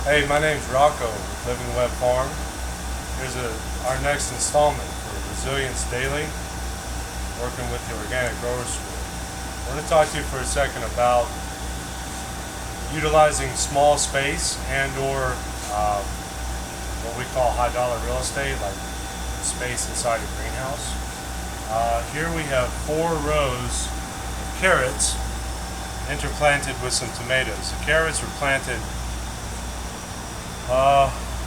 Hey, my name's Rocco with Living Web Farm. Here's our next installment for Resilience Daily, working with the Organic Grower School. I want to talk to you for a second about utilizing small space and or what we call high dollar real estate, like space inside a greenhouse. Here we have 4 rows of carrots interplanted with some tomatoes. The carrots were planted,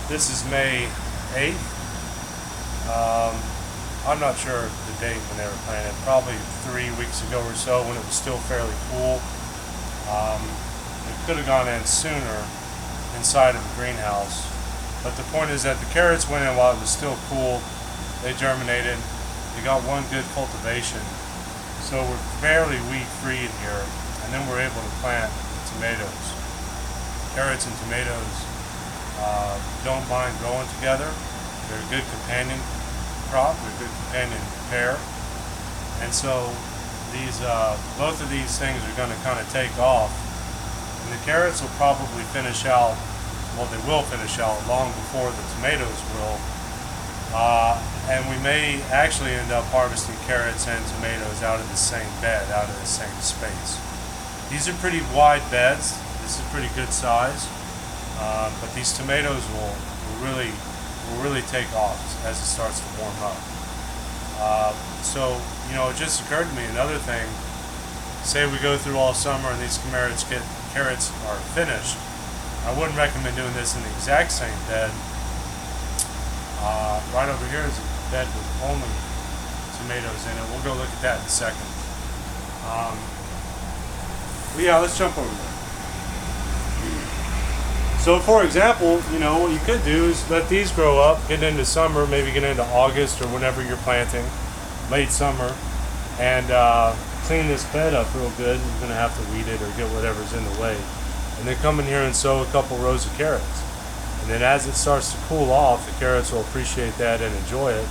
this is May 8th. I'm not sure the date when they were planted, probably 3 weeks ago or so when it was still fairly cool. It could have gone in sooner inside of the greenhouse, but the point is that the carrots went in while it was still cool. They germinated, they got one good cultivation, so we're fairly weed free in here, and then we're able to plant tomatoes. Carrots and tomatoes don't mind growing together. They're a good companion crop, they're a good companion pair, and so these both of these things are going to kind of take off, and the carrots will probably finish out, well, they will finish out long before the tomatoes will, and we may actually end up harvesting carrots and tomatoes out of the same bed, out of the same space. These are pretty wide beds. This is pretty good size. But these tomatoes will really take off as it starts to warm up. So, it just occurred to me, another thing, say we go through all summer and these carrots are finished, I wouldn't recommend doing this in the exact same bed. Right over here is a bed with only tomatoes in it. We'll go look at that in a second. Yeah, let's jump over there. So for example, what you could do is let these grow up, get into summer, maybe get into August or whenever you're planting, late summer, and clean this bed up real good. You're going to have to weed it or get whatever's in the way. And then come in here and sow a couple rows of carrots. And then as it starts to cool off, the carrots will appreciate that and enjoy it.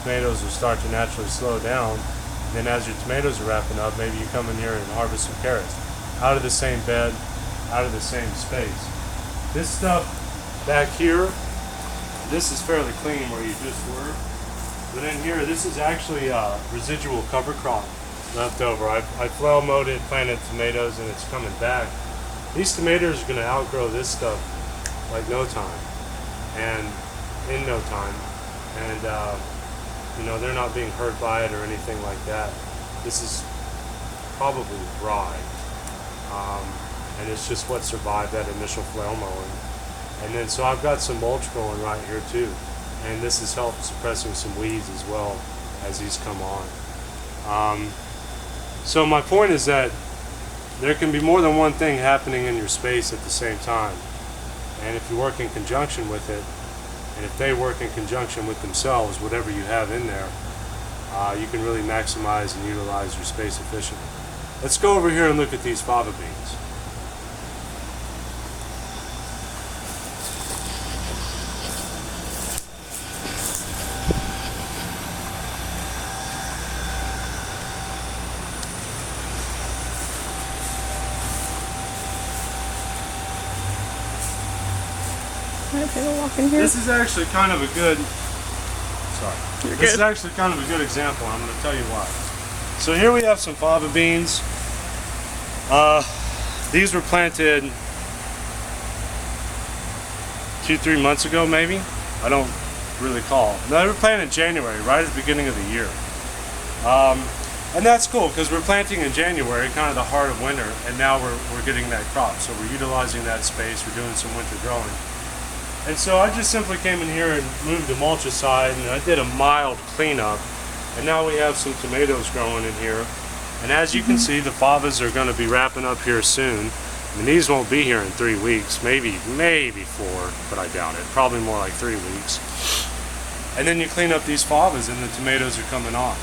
Tomatoes will start to naturally slow down. And then as your tomatoes are wrapping up, maybe you come in here and harvest some carrots. Out of the same bed, out of the same space. This stuff back here, this is fairly clean where you just were. But in here, this is actually residual cover crop left over. I flail mowed it, planted tomatoes, and it's coming back. These tomatoes are going to outgrow this stuff like no time, and in no time. And they're not being hurt by it or anything like that. This is probably rye. And it's just what survived that initial flail mowing. And then so I've got some mulch growing right here too, and this has helped suppressing some weeds as well as these come on. So my point is that there can be more than one thing happening in your space at the same time, and if you work in conjunction with it, and if they work in conjunction with themselves, whatever you have in there, you can really maximize and utilize your space efficiently. Let's go over here and look at these fava beans. This is actually kind of a good, This is actually kind of a good example. I'm going to tell you why. So here we have some fava beans. These were planted 2-3 months ago, maybe. I don't really recall. No, they were planted in January, right at the beginning of the year. And that's cool because we're planting in January, kind of the heart of winter, and now we're getting that crop. So we're utilizing that space. We're doing some winter growing. And so I just simply came in here and moved the mulch aside, and I did a mild cleanup. And now we have some tomatoes growing in here. And as you can see, the favas are going to be wrapping up here soon. I mean, these won't be here in 3 weeks, maybe 4, but I doubt it. Probably more like 3 weeks. And then you clean up these favas and the tomatoes are coming on.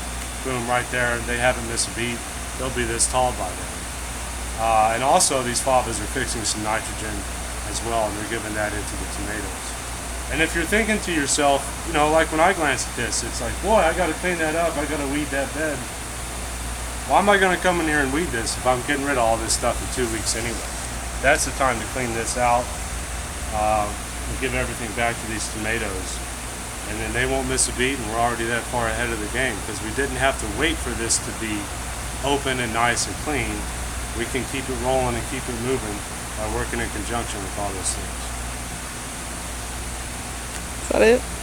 Boom, right there. They haven't missed a beat. They'll be this tall by then. And also these favas are fixing some nitrogen as well, and they're giving that into the tomatoes. And if you're thinking to yourself, like when I glance at this, it's like, boy, I got to clean that up, I got to weed that bed. Why am I going to come in here and weed this if I'm getting rid of all this stuff in 2 weeks anyway? That's the time to clean this out. and give everything back to these tomatoes. And then they won't miss a beat, and we're already that far ahead of the game because we didn't have to wait for this to be open and nice and clean. We can keep it rolling and keep it moving by working in conjunction with all those things. Is that it?